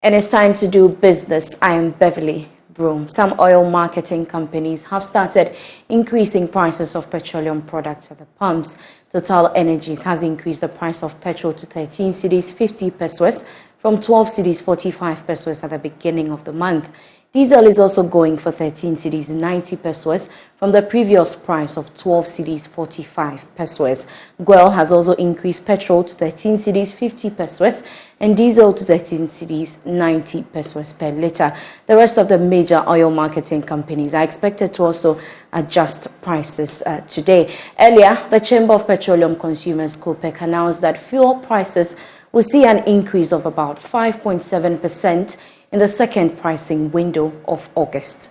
And it's time to do business. I am Beverly Broom. Some oil marketing companies have started increasing prices of petroleum products at the pumps. Total Energies has increased the price of petrol to 13 cedis 50 pesos from 12 cedis 45 pesos at the beginning of the month. Diesel is also going for 13 cedis 90 pesos from the previous price of 12 cedis 45 pesos. GHs has also increased petrol to 13 cedis 50 pesos and diesel to 13 cedis 90 pesos per litre. The rest of the major oil marketing companies are expected to also adjust prices today. Earlier, the Chamber of Petroleum Consumers (COPEC) announced that fuel prices will see an increase of about 5.7% in the second pricing window of August.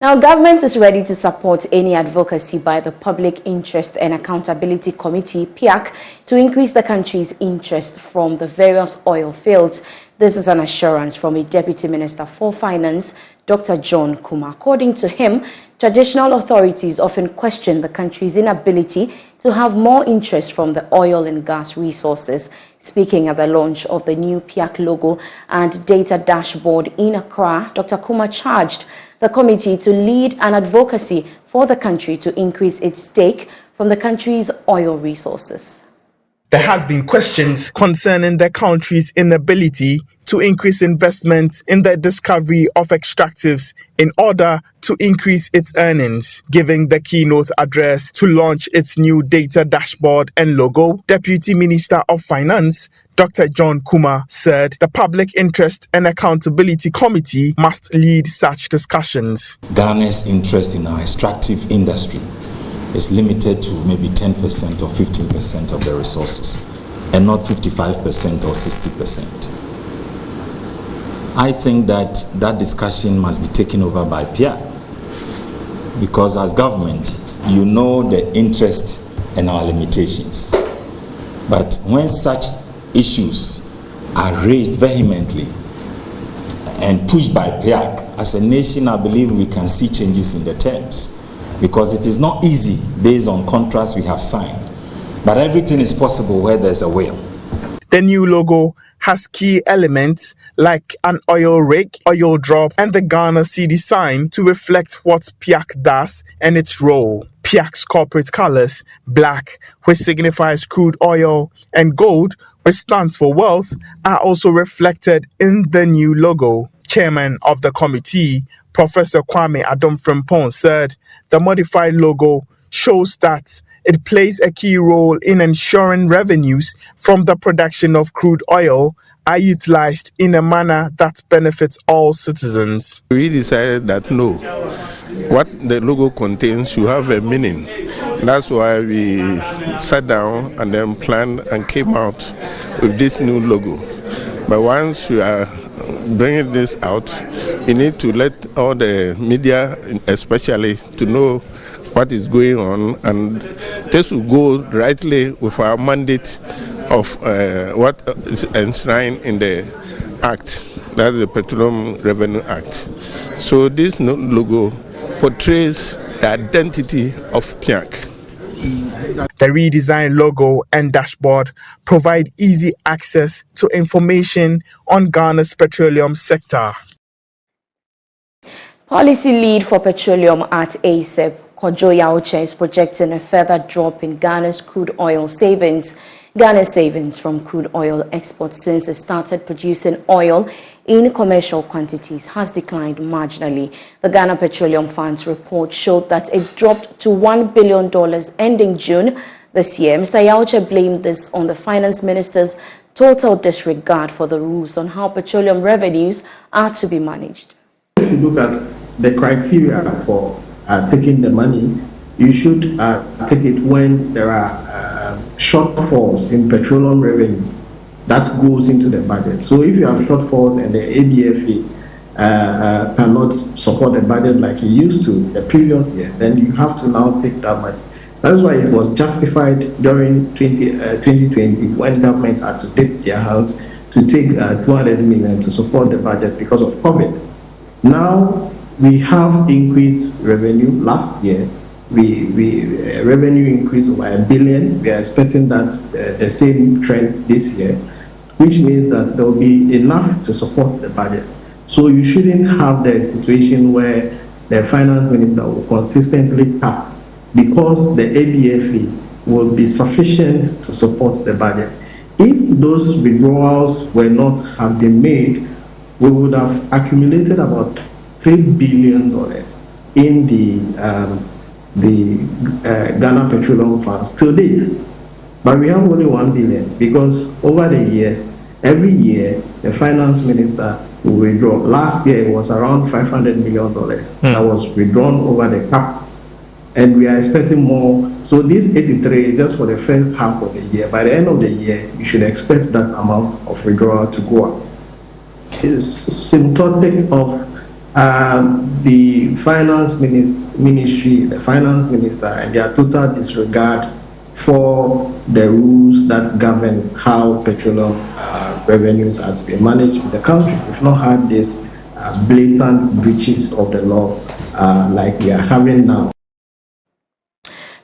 Now, government is ready to support any advocacy by the Public Interest and Accountability Committee, PIAC, to increase the country's interest from the various oil fields. This is an assurance from a Deputy Minister for Finance, Dr. John Kuma. According to him, traditional authorities often question the country's inability to have more interest from the oil and gas resources. Speaking at the launch of the new PIAC logo and data dashboard in Accra, Dr. Kuma charged the committee to lead an advocacy for the country to increase its stake from the country's oil resources. There has been questions concerning the country's inability to increase investment in the discovery of extractives in order to increase its earnings. Giving the keynote address to launch its new data dashboard and logo, Deputy Minister of Finance, Dr. John Kuma, said the Public Interest and Accountability Committee must lead such discussions. Ghana's interest in our extractive industry is limited to maybe 10% or 15% of the resources, and not 55% or 60%. I think that discussion must be taken over by PIAC, because as government, you know the interest and our limitations. But when such issues are raised vehemently and pushed by PIAC, as a nation, I believe we can see changes in the terms, because it is not easy based on contracts we have signed. But everything is possible where there's a will. The new logo has key elements like an oil rig, oil drop, and the Ghana CD sign to reflect what PIAC does and its role. PIAC's corporate colors, black, which signifies crude oil, and gold, which stands for wealth, are also reflected in the new logo. Chairman of the committee, Professor Kwame Adom-Frimpong, said the modified logo shows that it plays a key role in ensuring revenues from the production of crude oil are utilized in a manner that benefits all citizens. We decided that no, what the logo contains should have a meaning. That's why we sat down and then planned and came out with this new logo. But once we are bringing this out, we need to let all the media, especially, to know what is going on, and this will go rightly with our mandate of what is enshrined in the Act, that's the Petroleum Revenue Act. So this logo portrays the identity of PIAC. The redesigned logo and dashboard provide easy access to information on Ghana's petroleum sector. Policy lead for petroleum at ASEP, Kojo Yauche, is projecting a further drop in Ghana's crude oil savings. Ghana's savings from crude oil exports since it started producing oil in commercial quantities has declined marginally. The Ghana Petroleum Fund's report showed that it dropped to $1 billion ending June this year. Mr. Yauche blamed this on the finance minister's total disregard for the rules on how petroleum revenues are to be managed. If you look at the criteria for taking the money, you should take it when there are shortfalls in petroleum revenue that goes into the budget. So if you have shortfalls and the ABFA cannot support the budget like it used to the previous year, then you have to now take that money. That's why it was justified during 2020 when government had to dip their hands to take 200 million to support the budget because of COVID. Now we have increased revenue. Last year, revenue increased by $1 billion. We are expecting that the same trend this year. which means that there will be enough to support the budget. So you shouldn't have the situation where the finance minister will consistently tap, because the ABFE will be sufficient to support the budget. If those withdrawals were not have been made, we would have accumulated about $3 billion in the Ghana Petroleum Funds till date. But we have only $1 billion, because over the years, every year, the finance minister will withdraw. Last year, it was around $500 million that was withdrawn over the cap, and we are expecting more. So this 83 is just for the first half of the year. By the end of the year, you should expect that amount of withdrawal to go up. It's symptomatic of the finance ministry, the finance minister, and their total disregard for the rules that govern how petroleum revenues are to be managed in the country. We've not had these blatant breaches of the law like we are having now.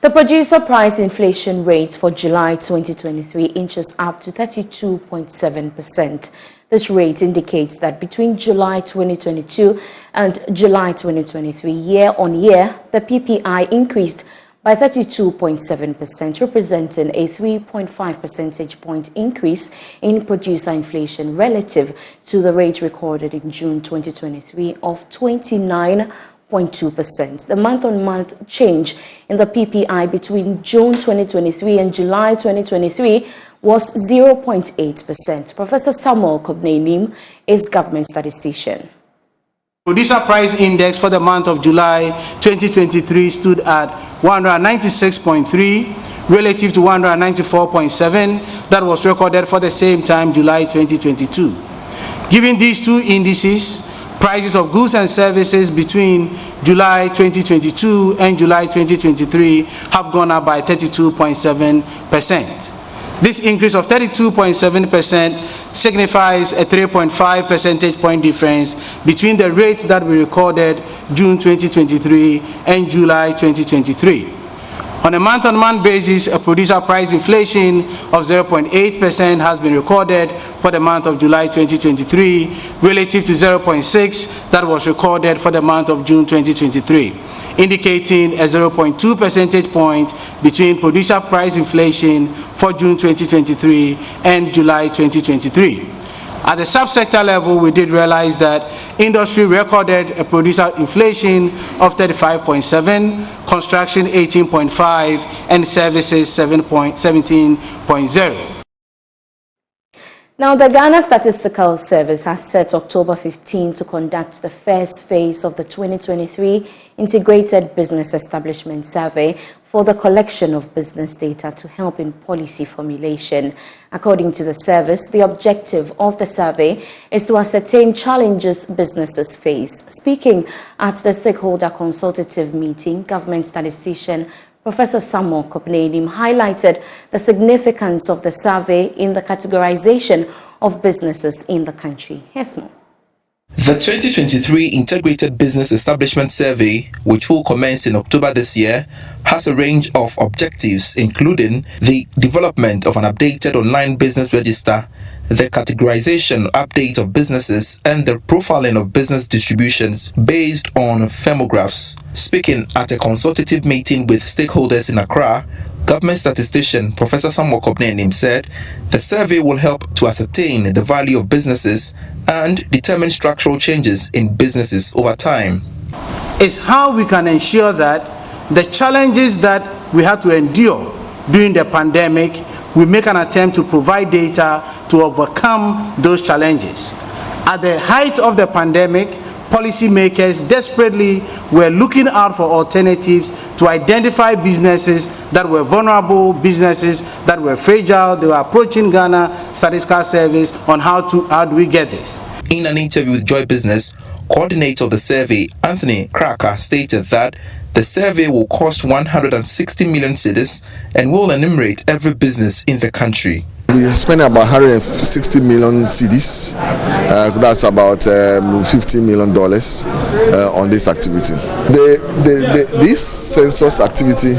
The producer price inflation rate for July 2023 inches up to 32.7%. This rate indicates that between July 2022 and July 2023, year on year, the PPI increased by 32.7%, representing a 3.5 percentage point increase in producer inflation relative to the rate recorded in June 2023 of 29.2%. The month-on-month change in the PPI between June 2023 and July 2023 was 0.8%. Professor Samuel Kobnenim is government statistician. Producer price index for the month of July 2023 stood at 196.3 relative to 194.7 that was recorded for the same time July 2022. Given these two indices, prices of goods and services between July 2022 and July 2023 have gone up by 32.7%. This increase of 32.7% signifies a 3.5 percentage point difference between the rates that we recorded June 2023 and July 2023. On a month-on-month basis, a producer price inflation of 0.8% has been recorded for the month of July 2023 relative to 0.6% that was recorded for the month of June 2023, indicating a 0.2 percentage point between producer price inflation for June 2023 and July 2023. At the subsector level, we did realize that industry recorded a producer inflation of 35.7, construction 18.5, and services 17.0. Now, the Ghana Statistical Service has set October 15 to conduct the first phase of the 2023 Integrated Business Establishment Survey for the collection of business data to help in policy formulation. According to the service, the objective of the survey is to ascertain challenges businesses face. Speaking at the stakeholder consultative meeting, government statistician Professor Samuel Kobnenim highlighted the significance of the survey in the categorization of businesses in the country. Here's more. The 2023 Integrated Business Establishment Survey, which will commence in October this year, has a range of objectives, including the development of an updated online business register, the categorization update of businesses, and the profiling of business distributions based on firmographs. Speaking at a consultative meeting with stakeholders in Accra, government statistician Professor Samuel Kobnenim said the survey will help to ascertain the value of businesses and determine structural changes in businesses over time. It's how we can ensure that the challenges that we had to endure during the pandemic, we make an attempt to provide data to overcome those challenges. At the height of the pandemic, policymakers desperately were looking out for alternatives to identify businesses that were vulnerable, businesses that were fragile. They were approaching Ghana Statistical Service on how do we get this. In an interview with Joy Business, coordinator of the survey, Anthony Cracker, stated that the survey will cost 160 million cedis and will enumerate every business in the country. We spent about 160 million cedis. That's about $50 million on this activity. This census activity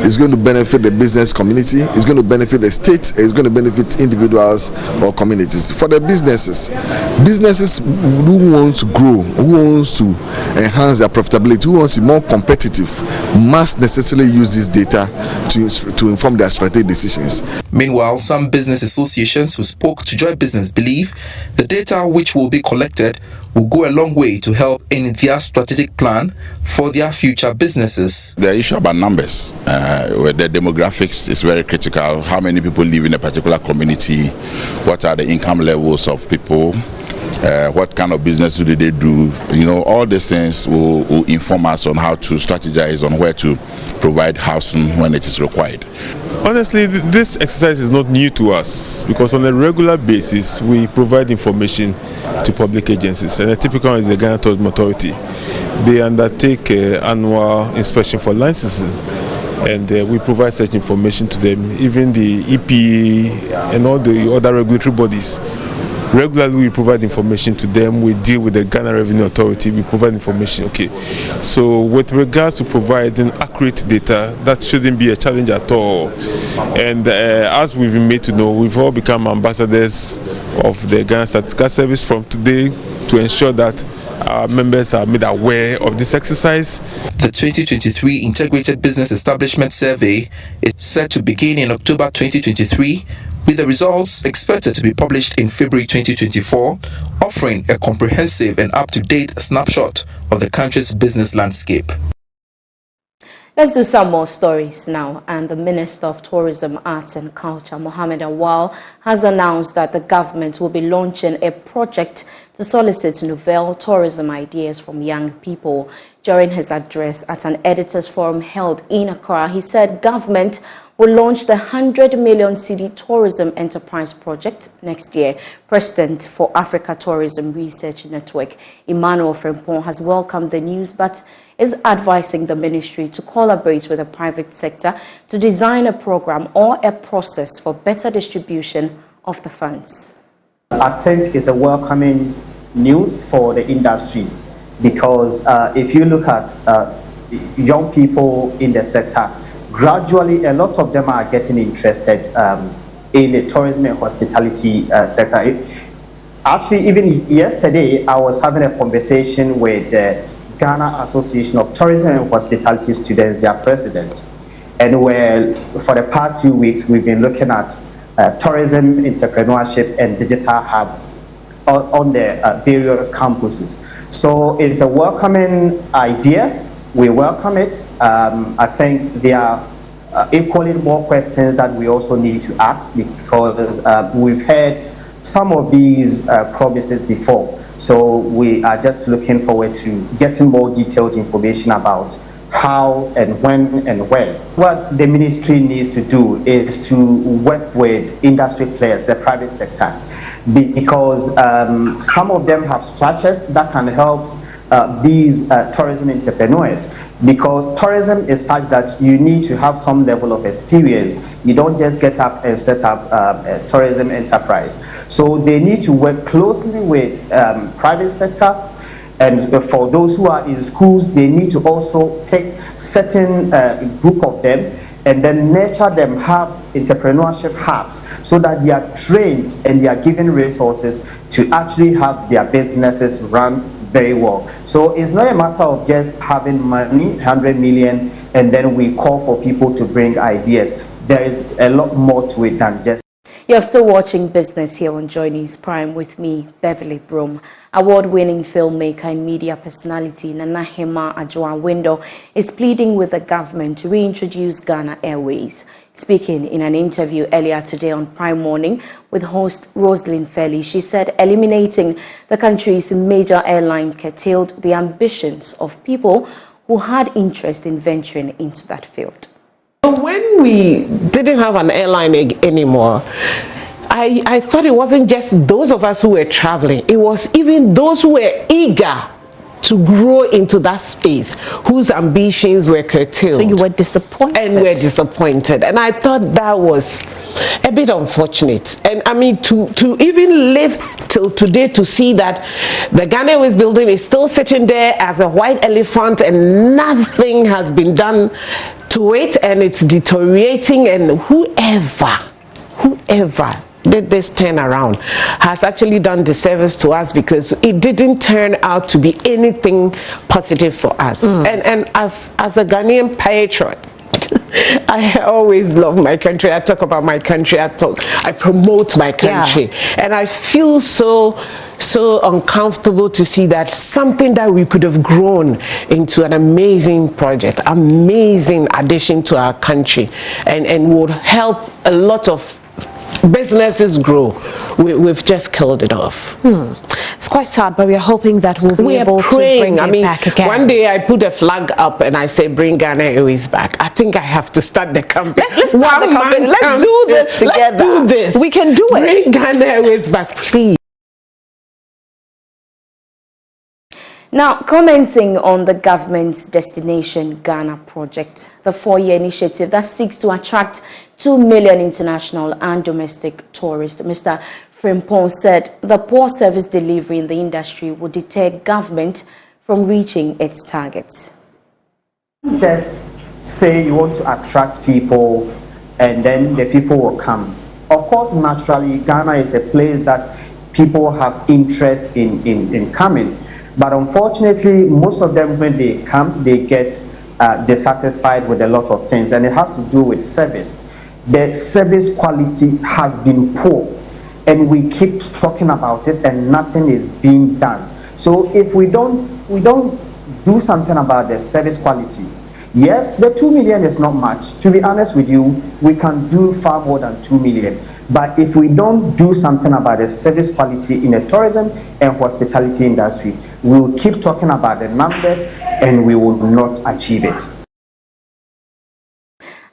is going to benefit the business community, it's going to benefit the state, it's going to benefit individuals or communities. For the businesses who want to grow, who wants to enhance their profitability, who wants to be more competitive, must necessarily use this data to inform their strategic decisions. Meanwhile, some business associations who spoke to Joy Business believe the data which will be collected will go a long way to help in their strategic plan for their future businesses. The issue about numbers, where the demographics is very critical. How many people live in a particular community? What are the income levels of people? What kind of business do they do? You know, all these things will inform us on how to strategize on where to provide housing when it is required. Honestly, this exercise is not new to us because on a regular basis we provide information to public agencies, and a typical one is the Ghana Tourism Authority. They undertake annual inspection for licensing, and we provide such information to them. Even the EPA and all the other regulatory bodies, regularly we provide information to them. We deal with the Ghana Revenue Authority, we provide information. Okay, so with regards to providing accurate data, that shouldn't be a challenge at all. And as we've been made to know, we've all become ambassadors of the Ghana Statistical Service from today to ensure that our members are made aware of this exercise. The 2023 Integrated Business Establishment Survey is set to begin in October 2023, with the results expected to be published in February 2024, offering a comprehensive and up-to-date snapshot of the country's business landscape. Let's do some more stories now. And the Minister of Tourism, Arts and Culture, Mohammed Awal, has announced that the government will be launching a project to solicit novel tourism ideas from young people. During his address at an editors' forum held in Accra, he said government will launch the 100 million cedi tourism enterprise project next year. President for Africa Tourism Research Network, Emmanuel Frimpong, has welcomed the news but is advising the ministry to collaborate with the private sector to design a program or a process for better distribution of the funds. I think it's a welcoming news for the industry because if you look at young people in the sector, gradually a lot of them are getting interested in the tourism and hospitality sector. Actually, even yesterday, I was having a conversation with the Ghana Association of Tourism and Hospitality Students, their president. And for the past few weeks, we've been looking at tourism, entrepreneurship, and digital hub on the various campuses. So it's a welcoming idea. We welcome it. I think there are equally more questions that we also need to ask because we've heard some of these promises before. So we are just looking forward to getting more detailed information about how and when and where. What the ministry needs to do is to work with industry players, the private sector, because some of them have structures that can help these tourism entrepreneurs, because tourism is such that you need to have some level of experience. You don't just get up and set up a tourism enterprise. So they need to work closely with private sector, and for those who are in schools, they need to also pick certain group of them and then nurture them, have entrepreneurship hubs so that they are trained and they are given resources to actually have their businesses run very well. So it's not a matter of just having money, 100 million, and then we call for people to bring ideas. There is a lot more to it than just. You're still watching Business here on Joy News Prime with me, Beverly Broom. Award-winning filmmaker and media personality Nana Hema Adjoa-Window is pleading with the government to reintroduce Ghana Airways. Speaking in an interview earlier today on Prime Morning with host Rosalind Fairley, she said eliminating the country's major airline curtailed the ambitions of people who had interest in venturing into that field. When we didn't have an airline anymore, I thought it wasn't just those of us who were traveling. It was even those who were eager to grow into that space, whose ambitions were curtailed. So you were disappointed? And were disappointed. And I thought that was a bit unfortunate. And I mean, to even live till today to see that the Ghana Airways building is still sitting there as a white elephant and nothing has been done to it, and it's deteriorating, and whoever did this turnaround has actually done disservice to us, because it didn't turn out to be anything positive for us. And as a Ghanaian patriot, I always love my country. I talk about my country. I promote my country, and I feel so uncomfortable to see that something that we could have grown into an amazing project, amazing addition to our country, and would help a lot of businesses grow. We've just killed it off. It's quite sad, but we are hoping that we'll be able to bring it back again. One day I put a flag up and I say, bring Ghana Airways back. I think I have to start the company. Let's start the company. Let's do this together. Let's do this. We can do it. Bring Ghana Airways back, please. Now, commenting on the government's Destination Ghana project, the 4-year initiative that seeks to attract 2 million international and domestic tourists, Mr. Frimpong said the poor service delivery in the industry would deter government from reaching its targets. Just say you want to attract people and then the people will come. Of course, naturally, Ghana is a place that people have interest in coming. But unfortunately, most of them, when they come, they get dissatisfied with a lot of things, and it has to do with service. The service quality has been poor, and we keep talking about it, and nothing is being done. So if we don't do something about the service quality, yes, the 2 million is not much. To be honest with you, we can do far more than 2 million. But if we don't do something about the service quality in the tourism and hospitality industry, we will keep talking about the numbers and we will not achieve it.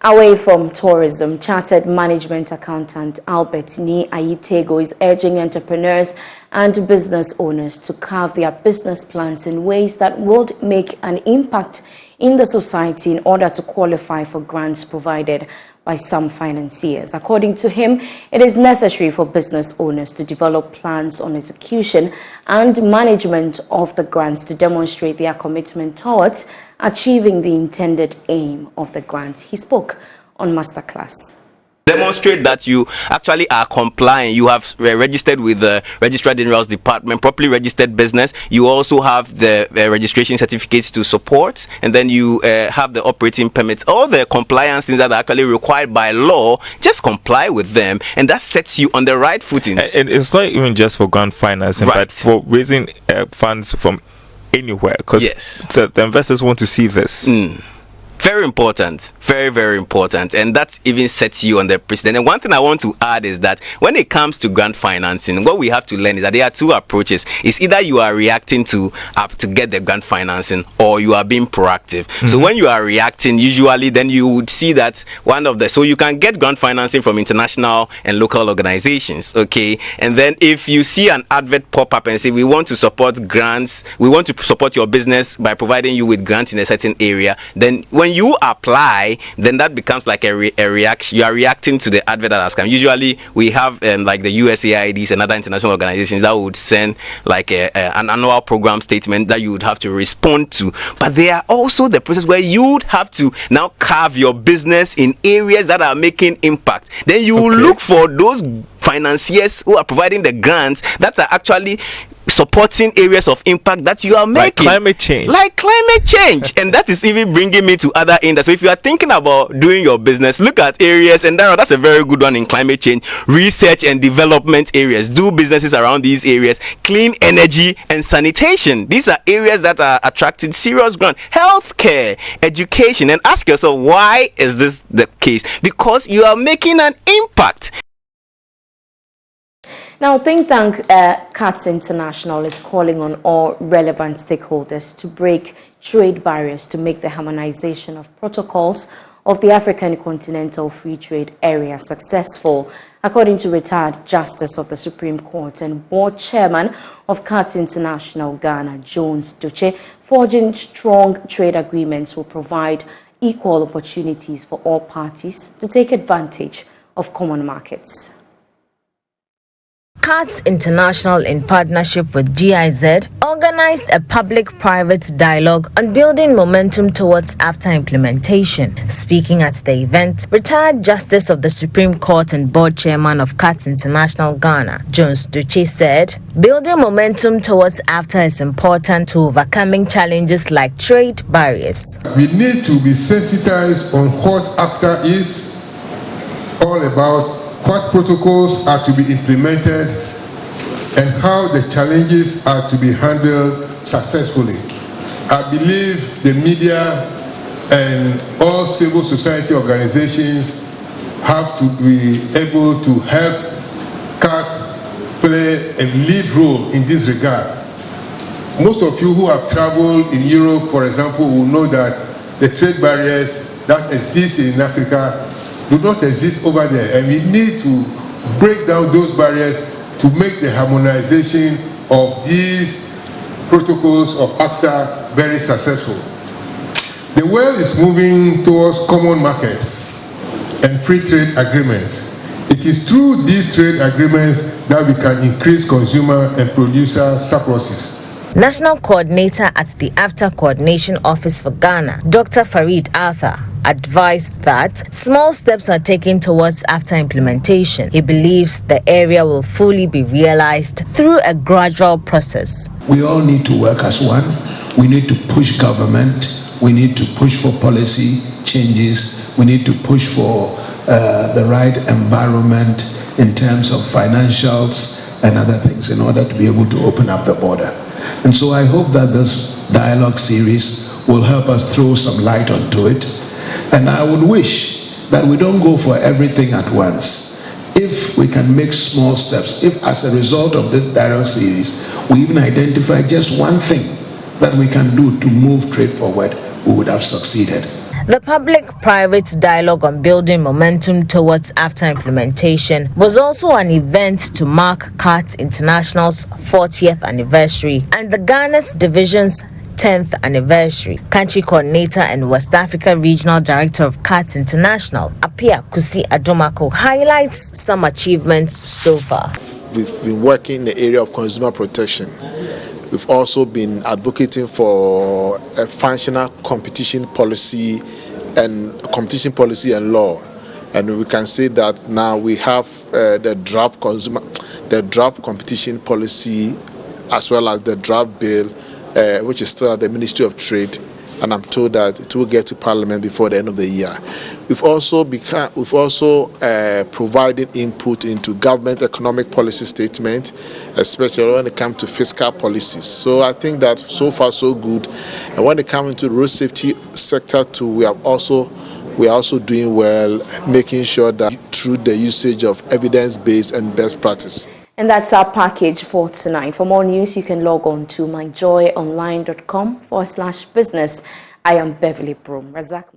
Away from tourism, chartered management accountant Albert Ni Ayitego is urging entrepreneurs and business owners to carve their business plans in ways that would make an impact in the society in order to qualify for grants provided by some financiers. According to him, it is necessary for business owners to develop plans on execution and management of the grants to demonstrate their commitment towards achieving the intended aim of the grant. He spoke on Masterclass. Demonstrate that you actually are complying. You have registered with the Registrar General's Department, properly registered business. You also have the registration certificates to support, and then you have the operating permits. All the compliance things that are actually required by law, just comply with them, and that sets you on the right footing. And it's not even just for grant financing, but for raising funds from anywhere, because the investors want to see this. Very important, very, very important, and that even sets you on the precedent. And one thing I want to add is that when it comes to grant financing, what we have to learn is that there are two approaches. It's either you are reacting to get the grant financing, or you are being proactive. So when you are reacting, usually then you would see that so you can get grant financing from international and local organizations, okay? And then if you see an advert pop up and say, we want to support grants, we want to support your business by providing you with grants in a certain area, then when you apply, then that becomes like a reaction. You are reacting to the advert that has come. Usually we have like the USAIDs and other international organizations that would send like an annual program statement that you would have to respond to. But there are also the process where you would have to now carve your business in areas that are making impact. Then you will look for those financiers who are providing the grants that are actually supporting areas of impact that you are making. Like climate change. And that is even bringing me to other industries. So if you are thinking about doing your business, look at areas, and that's a very good one in climate change, research and development areas. Do businesses around these areas. Clean energy and sanitation. These are areas that are attracting serious grant. Healthcare, education, and ask yourself, why is this the case? Because you are making an impact. Now, think tank CATS International is calling on all relevant stakeholders to break trade barriers to make the harmonization of protocols of the African Continental Free Trade Area successful, according to retired Justice of the Supreme Court and Board Chairman of GHs International Ghana, Jones Duche. Forging strong trade agreements will provide equal opportunities for all parties to take advantage of common markets. GHs International, in partnership with GIZ, organized a public-private dialogue on building momentum towards after implementation. Speaking at the event, retired Justice of the Supreme Court and Board Chairman of GHs International Ghana, Jones Duche, said, building momentum towards after is important to overcoming challenges like trade barriers. We need to be sensitized on what after is all about, what protocols are to be implemented, and how the challenges are to be handled successfully. I believe the media and all civil society organizations have to be able to help GHs play a lead role in this regard. Most of you who have traveled in Europe, for example, will know that the trade barriers that exist in Africa do not exist over there, and we need to break down those barriers to make the harmonization of these protocols of ACTA very successful. The world is moving towards common markets and free trade agreements. It is through these trade agreements that we can increase consumer and producer surpluses. National Coordinator at the AFTA Coordination Office for Ghana, Dr. Farid Arthur, advised that small steps are taken towards after implementation. He believes the area will fully be realized through a gradual process. We all need to work as one. We need to push government. We need to push for policy changes. We need to push for the right environment in terms of financials and other things in order to be able to open up the border. And so I hope that this dialogue series will help us throw some light onto it. And I would wish that we don't go for everything at once. If we can make small steps, if as a result of this dialogue series, we even identify just one thing that we can do to move trade forward, we would have succeeded. The public-private dialogue on building momentum towards after implementation was also an event to mark GHs International's 40th anniversary and the Ghana's division's 10th anniversary. Country Coordinator and West Africa Regional Director of GHs International, Apia Kusi Adomako, highlights some achievements so far. We've been working in the area of consumer protection. We've also been advocating for a functional competition policy and law. And we can say that now we have the draft competition policy as well as the draft bill, which is still at the Ministry of Trade, and I'm told that it will get to Parliament before the end of the year. We've also provided input into government economic policy statement, especially when it comes to fiscal policies. So I think that so far so good. And when it comes to road safety sector too, we are also doing well, making sure that through the usage of evidence-based and best practice. And that's our package for tonight. For more news, you can log on to myjoyonline.com/business. I am Beverly Broom. Razak.